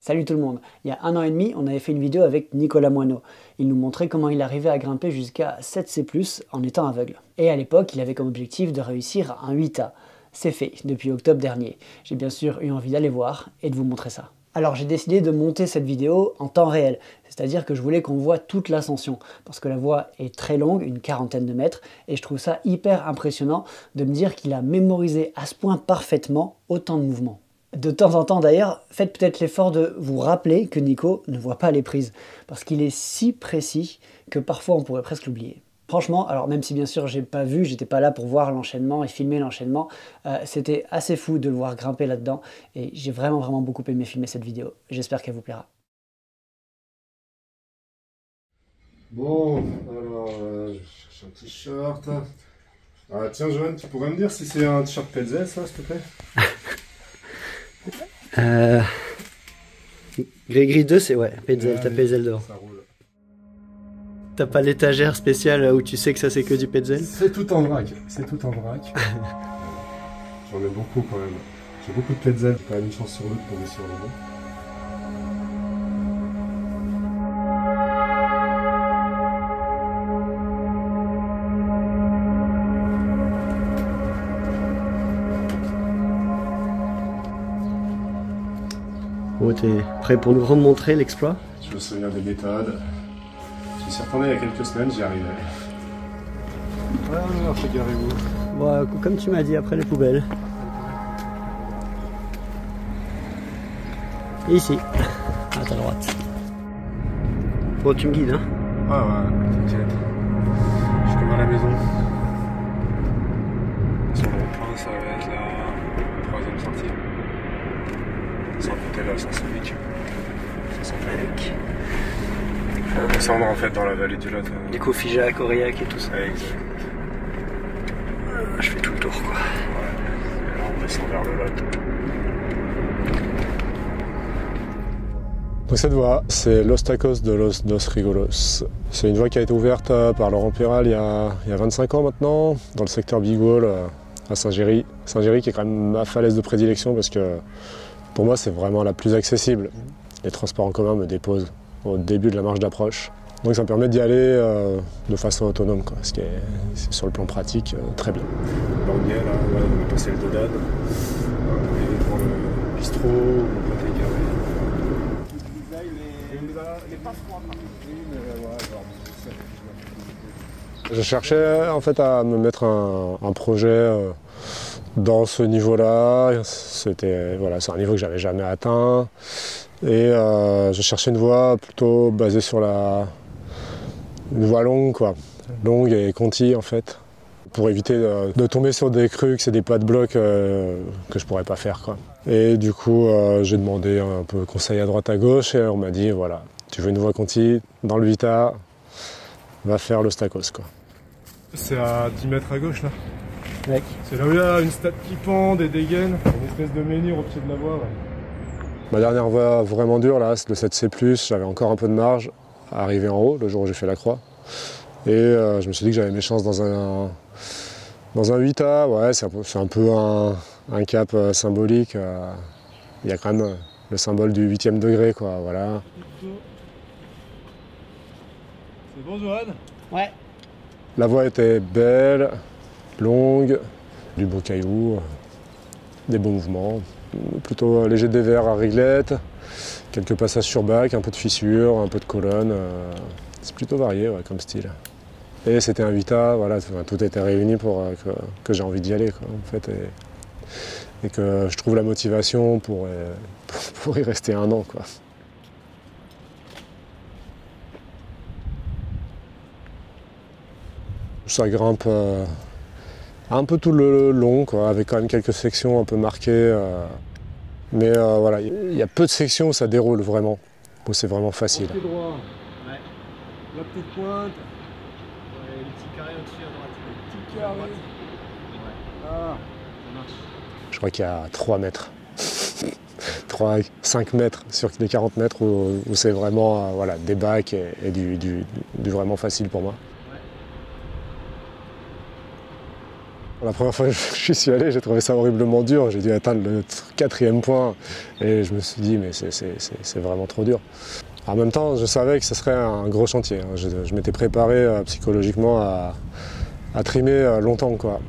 Salut tout le monde. Il y a 1 an et demi, on avait fait une vidéo avec Nicolas Moineau. Il nous montrait comment il arrivait à grimper jusqu'à 7C+, en étant aveugle. Et à l'époque, il avait comme objectif de réussir un 8A. C'est fait, depuis octobre dernier. J'ai bien sûr eu envie d'aller voir et de vous montrer ça. Alors j'ai décidé de monter cette vidéo en temps réel, c'est-à-dire que je voulais qu'on voit toute l'ascension, parce que la voie est très longue, une quarantaine de mètres, et je trouve ça hyper impressionnant de me dire qu'il a mémorisé à ce point parfaitement autant de mouvements. De temps en temps d'ailleurs, faites peut-être l'effort de vous rappeler que Nico ne voit pas les prises, parce qu'il est si précis que parfois on pourrait presque l'oublier. Franchement, alors même si bien sûr j'ai pas vu, j'étais pas là pour voir l'enchaînement et filmer l'enchaînement, c'était assez fou de le voir grimper là-dedans, et j'ai vraiment beaucoup aimé filmer cette vidéo. J'espère qu'elle vous plaira. Bon, alors, je cherche un t-shirt. Ah, tiens, Johan, tu pourrais me dire si c'est un t-shirt Petzl, ça, s'il te plaît? Gris 2, c'est ouais, Petzl, t'as Allez, Petzl dehors. ça roule. T'as pas l'étagère spéciale où tu sais que ça c'est que du Petzl? C'est tout en vrac, c'est tout en vrac. J'en ai beaucoup quand même. J'ai beaucoup de Petzl, j'ai quand même une chance sur l'autre pour tomber sur le bon. Oh, t'es prêt pour nous remontrer l'exploit? Je me souviens des méthodes. J'y suis retourné il y a quelques semaines, j'y arrivais. Ouais, alors c'est garez-vous. Bon, comme tu m'as dit, après les poubelles. Et ici, à ta droite. Bon, tu me guides, hein? Ouais, t'inquiète. Je suis comme à la maison. Sur le rond-point, ça va être la troisième sortie. Sans compter la sens unique. Ça sent magique. On va descendre en fait dans la vallée du Lot. Du coup, Figeac, Aurillac et tout ça. Ouais, exact. Je fais tout le tour, quoi. Ouais. Et là, on descend vers le Lot. Donc cette voie, c'est Los Tacos de Los Dos Rigolos. C'est une voie qui a été ouverte par Laurent Péral il y a 25 ans maintenant, dans le secteur Bigol, à Saint-Géry. Saint-Géry qui est quand même ma falaise de prédilection parce que pour moi c'est vraiment la plus accessible. Les transports en commun me déposent au début de la marche d'approche. Donc ça me permet d'y aller de façon autonome, quoi, ce qui est sur le plan pratique très bien. Là on y est, là, on va passer le Dodan, on est devant le bistrot, on va t'égarer. Je cherchais en fait à me mettre un projet dans ce niveau-là. C'était voilà, c'est un niveau que j'avais jamais atteint. Et je cherchais une voie plutôt basée sur une voie longue, quoi. Longue et conti en fait. Pour éviter de tomber sur des crux et des pas de bloc que je pourrais pas faire, quoi. Et du coup, j'ai demandé un peu conseil à droite à gauche et on m'a dit voilà, tu veux une voie conti dans le Vita, va faire le Stacos, quoi. C'est à 10 mètres à gauche là. Ouais. C'est là où il y a une stade qui pend, des dégaines, une espèce de menhir au pied de la voie. Ouais. Ma dernière voie vraiment dure là, c'est le 7C+, j'avais encore un peu de marge à arriver en haut le jour où j'ai fait la croix. Et je me suis dit que j'avais mes chances dans un 8A, ouais, c'est un peu un cap symbolique. Il y a quand même le symbole du 8e degré, quoi, voilà. C'est bon, Johan? Ouais. La voie était belle, longue, du beau caillou, des beaux mouvements, plutôt léger dévers à réglette, quelques passages sur bac, un peu de fissures, un peu de colonnes. C'est plutôt varié, ouais, comme style. Et c'était un 8A, voilà, tout était réuni pour que j'ai envie d'y aller, quoi, en fait, et que je trouve la motivation pour y rester 1 an, quoi. Ça grimpe un peu tout le long, quoi, avec quand même quelques sections un peu marquées. Mais voilà, il y a peu de sections où ça déroule vraiment, où c'est vraiment facile. Pied droit, ouais. La petite pointe. Ouais, le petit carré au-dessus à droite. Le petit carré. Ouais. Ah, ça marche. Je crois qu'il y a 3 mètres. 5 mètres sur les 40 mètres où c'est vraiment voilà, des bacs et du vraiment facile pour moi. La première fois que je suis allé, j'ai trouvé ça horriblement dur. J'ai dû atteindre le 4e point et je me suis dit mais c'est vraiment trop dur. En même temps, je savais que ce serait un gros chantier. Je m'étais préparé psychologiquement à trimer longtemps, quoi.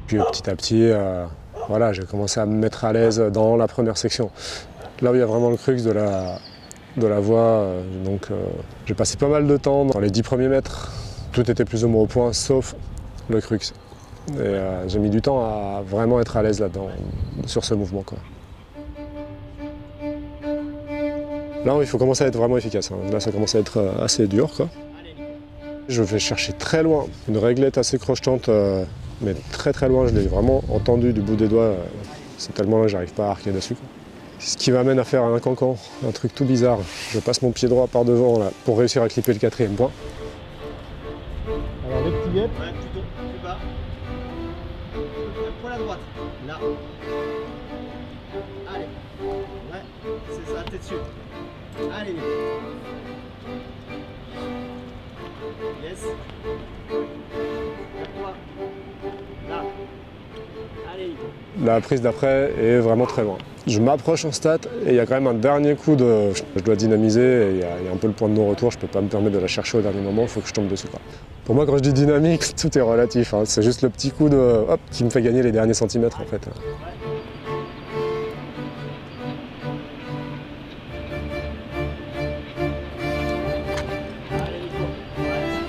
Puis petit à petit, voilà, j'ai commencé à me mettre à l'aise dans la première section. Là où il y a vraiment le crux de la voie, donc j'ai passé pas mal de temps dans les 10 premiers mètres. Tout était plus ou moins au point, sauf le crux. Et j'ai mis du temps à vraiment être à l'aise là-dedans, sur ce mouvement, quoi. Là, il faut commencer à être vraiment efficace, hein. Là, ça commence à être assez dur, quoi. Je vais chercher très loin, une réglette assez crochetante, mais très très loin, je l'ai vraiment entendu du bout des doigts. C'est tellement là que j'arrive pas à arquer dessus, quoi. Ce qui m'amène à faire un cancan, un truc tout bizarre. Je passe mon pied droit par devant là, pour réussir à clipper le 4e point. Alors les petits guêpes. Ouais, plutôt, plus bas. Un poil à droite, là. Allez. Ouais, c'est ça, t'es dessus. Allez. Yes. Toi. Là. Allez. La prise d'après est vraiment très loin. Je m'approche en stat et il y a quand même un dernier coup de... Je dois dynamiser et il y a un peu le point de non-retour, je peux pas me permettre de la chercher au dernier moment, il faut que je tombe dessus, quoi. Pour moi, quand je dis dynamique, tout est relatif, hein. C'est juste le petit coup de... hop, qui me fait gagner les derniers centimètres, en fait.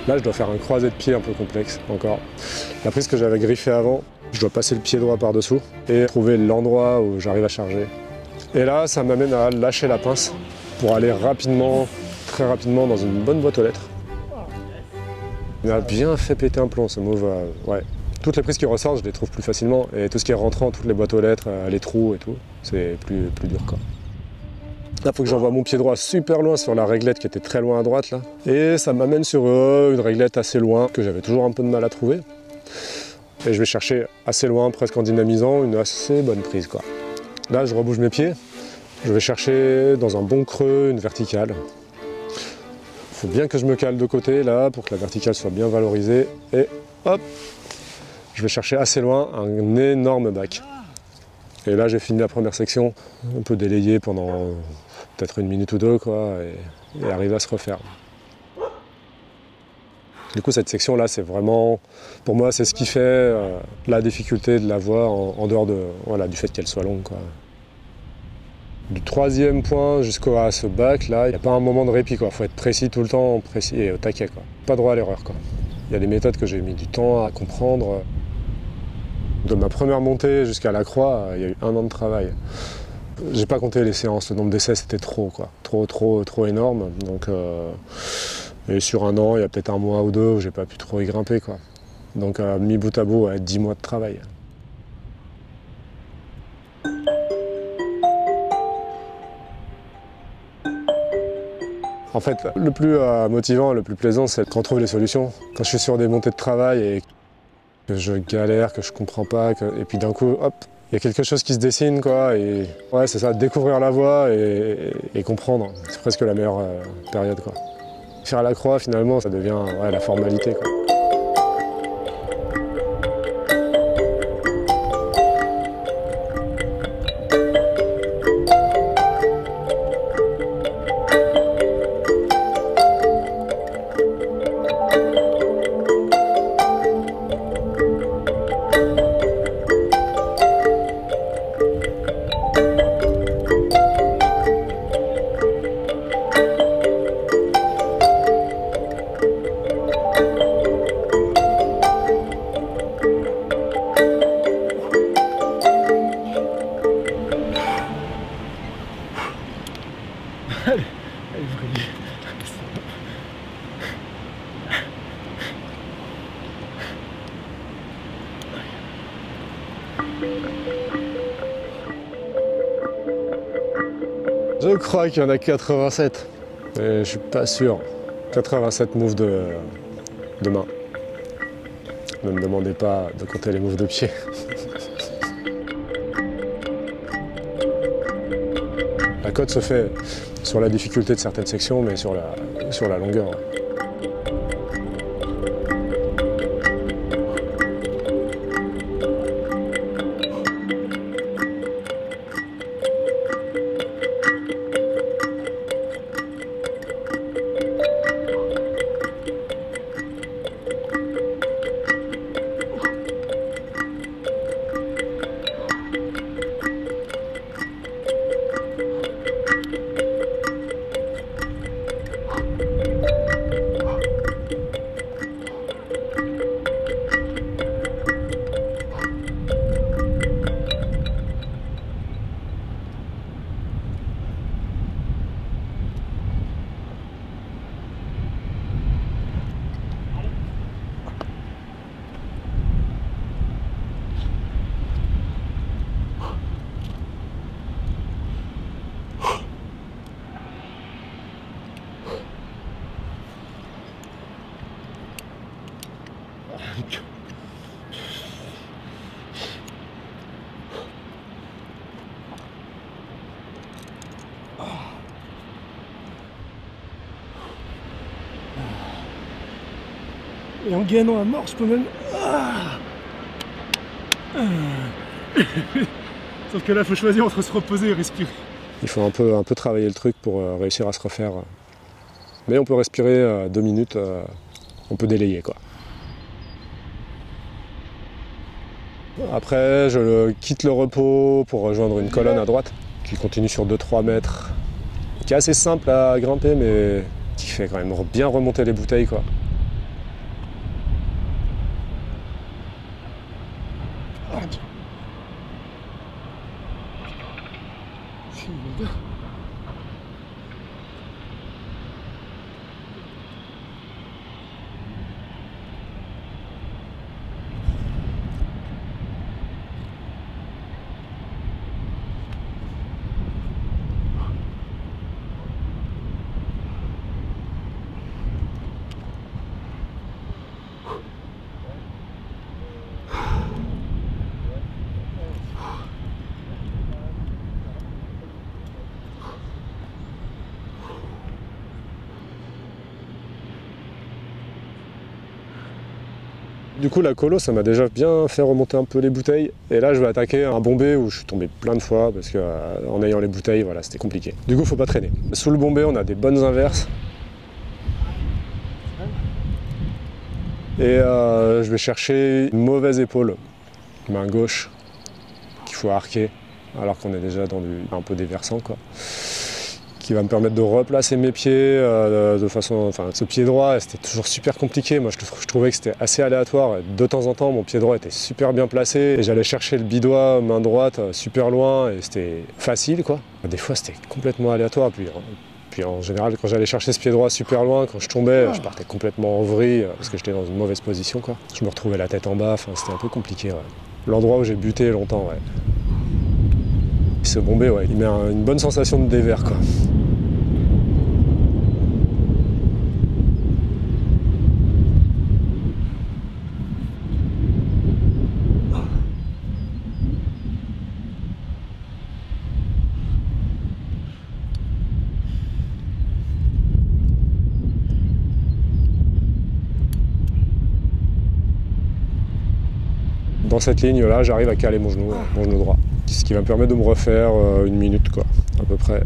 Là, je dois faire un croisé de pied un peu complexe, encore. La prise que j'avais griffée avant, je dois passer le pied droit par-dessous et trouver l'endroit où j'arrive à charger. Et là, ça m'amène à lâcher la pince pour aller rapidement, très rapidement, dans une bonne boîte aux lettres. Il a bien fait péter un plomb, ce move. Ouais. Toutes les prises qui ressortent, je les trouve plus facilement. Et tout ce qui est rentrant, toutes les boîtes aux lettres, les trous et tout, c'est plus dur, quoi. Là, il faut que j'envoie mon pied droit super loin sur la réglette qui était très loin à droite, là. Et ça m'amène sur une réglette assez loin, que j'avais toujours un peu de mal à trouver. Et je vais chercher assez loin, presque en dynamisant, une assez bonne prise, quoi. Là, je rebouge mes pieds. Je vais chercher dans un bon creux une verticale. Il faut bien que je me cale de côté, là, pour que la verticale soit bien valorisée. Et hop, je vais chercher assez loin un énorme back. Et là, j'ai fini la première section, un peu délayé pendant peut-être 1 minute ou 2, quoi, et arriver à se refaire. Du coup, cette section-là, c'est vraiment, pour moi, c'est ce qui fait la difficulté de la voie en dehors de, voilà, du fait qu'elle soit longue, quoi. Du 3e point jusqu'à ce bac, là, il n'y a pas un moment de répit, quoi. Faut être précis tout le temps, précis et au taquet, quoi. Pas droit à l'erreur, quoi. Il y a des méthodes que j'ai mis du temps à comprendre. De ma première montée jusqu'à la croix, il y a eu 1 an de travail. J'ai pas compté les séances, le nombre d'essais c'était trop, quoi. Trop énorme. Donc, et sur 1 an, il y a peut-être 1 mois ou 2 où j'ai pas pu trop y grimper, quoi. Donc mis bout à bout, 10 mois de travail. En fait, le plus motivant, le plus plaisant, c'est quand on trouve les solutions. Quand je suis sur des montées de travail et que je galère, que je comprends pas, et puis d'un coup, hop, il y a quelque chose qui se dessine, quoi. Et ouais, c'est ça, découvrir la voie et comprendre. C'est presque la meilleure période, quoi. Faire la croix, finalement, ça devient la formalité, quoi. Je crois qu'il y en a 87, mais je suis pas sûr. 87 moves de main. Ne me demandez pas de compter les moves de pied. La cote se fait sur la difficulté de certaines sections, mais sur la longueur. Et en gainant à mort, je peux même... Sauf que là, il faut choisir entre se reposer et respirer. Il faut un peu travailler le truc pour réussir à se refaire. Mais on peut respirer 2 minutes, on peut délayer quoi. Après, je quitte le repos pour rejoindre une colonne à droite qui continue sur 2-3 mètres, qui est assez simple à grimper mais qui fait quand même bien remonter les bouteilles quoi. Du coup la colo ça m'a déjà bien fait remonter un peu les bouteilles et là je vais attaquer un bombé où je suis tombé plein de fois parce que en ayant les bouteilles voilà c'était compliqué. Du coup faut pas traîner. Sous le bombé on a des bonnes inverses et je vais chercher une mauvaise épaule, main gauche qu'il faut arquer alors qu'on est déjà dans un peu des versants quoi. Qui va me permettre de replacer mes pieds de façon... Enfin, ce pied droit, c'était toujours super compliqué. Moi, je trouvais que c'était assez aléatoire. De temps en temps, mon pied droit était super bien placé et j'allais chercher le bidois, main droite, super loin et c'était facile, quoi. Des fois, c'était complètement aléatoire. Puis en général, quand j'allais chercher ce pied droit super loin, quand je tombais, je partais complètement en vrille parce que j'étais dans une mauvaise position, quoi. Je me retrouvais la tête en bas, enfin, c'était un peu compliqué, ouais. L'endroit où j'ai buté longtemps, ouais. Ce bombé, ouais, il met une bonne sensation de dévers, quoi. Dans cette ligne-là, j'arrive à caler mon genou droit. Ce qui va me permettre de me refaire 1 minute, quoi, à peu près.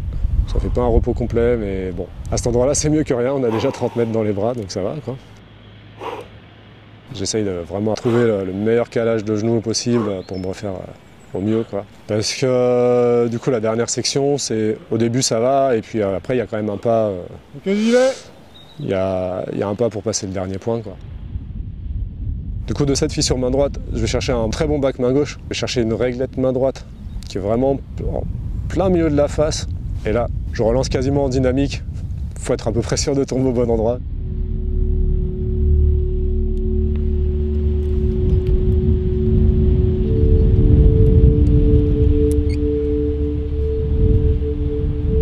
Ça fait pas un repos complet, mais bon. À cet endroit-là, c'est mieux que rien. On a déjà 30 mètres dans les bras, donc ça va, quoi. J'essaye de vraiment trouver le meilleur calage de genou possible pour me refaire au mieux, quoi. Parce que, du coup, la dernière section, c'est... Au début, ça va, et puis après, il y a quand même un pas... Il y a un pas pour passer le dernier point, quoi. Du coup, de cette fissure main droite, je vais chercher un très bon bac main gauche. Je vais chercher une réglette main droite qui est vraiment en plein milieu de la face. Et là, je relance quasiment en dynamique. Faut être à peu près sûr de tomber au bon endroit.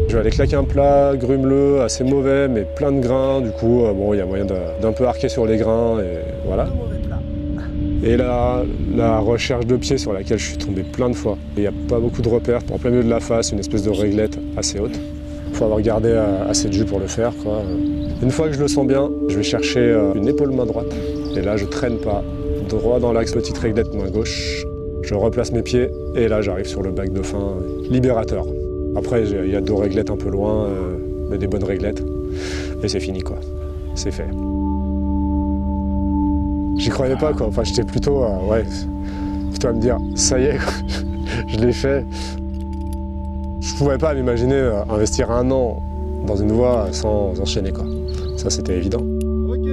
Je vais aller claquer un plat grumeleux, assez mauvais, mais plein de grains. Du coup, bon, il y a moyen d'un peu arquer sur les grains et voilà. Et la recherche de pied sur laquelle je suis tombé plein de fois. Il n'y a pas beaucoup de repères. En plein milieu de la face, une espèce de réglette assez haute. Il faut avoir gardé assez de jus pour le faire, quoi. Une fois que je le sens bien, je vais chercher une épaule main droite. Et là, je traîne pas. Droit dans l'axe, petite réglette main gauche. Je replace mes pieds et là, j'arrive sur le bac de fin libérateur. Après, il y a 2 réglettes un peu loin, mais des bonnes réglettes. Et c'est fini, quoi. C'est fait. J'y croyais pas, quoi. Enfin, j'étais plutôt, plutôt à me dire, ça y est, quoi. Je l'ai fait. Je pouvais pas m'imaginer investir 1 an dans une voie sans enchaîner, quoi. Ça, c'était évident. Ok.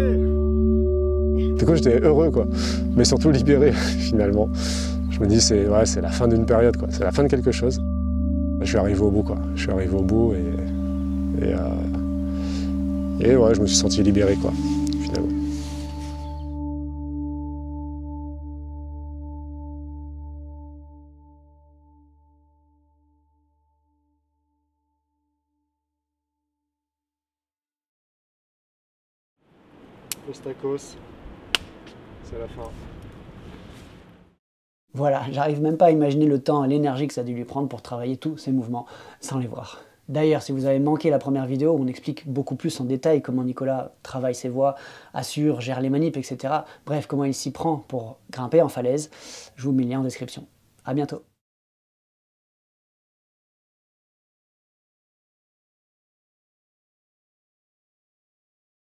Du coup, j'étais heureux, quoi. Mais surtout libéré, finalement. Je me dis, c'est la fin d'une période, quoi. C'est la fin de quelque chose. Je suis arrivé au bout, quoi. Je suis arrivé au bout et ouais, je me suis senti libéré, quoi, finalement. Le stacos, c'est la fin. Voilà, j'arrive même pas à imaginer le temps et l'énergie que ça a dû lui prendre pour travailler tous ces mouvements sans les voir. D'ailleurs, si vous avez manqué la première vidéo où on explique beaucoup plus en détail comment Nicolas travaille ses voies, assure, gère les manips, etc. Bref, comment il s'y prend pour grimper en falaise, je vous mets le lien en description. À bientôt.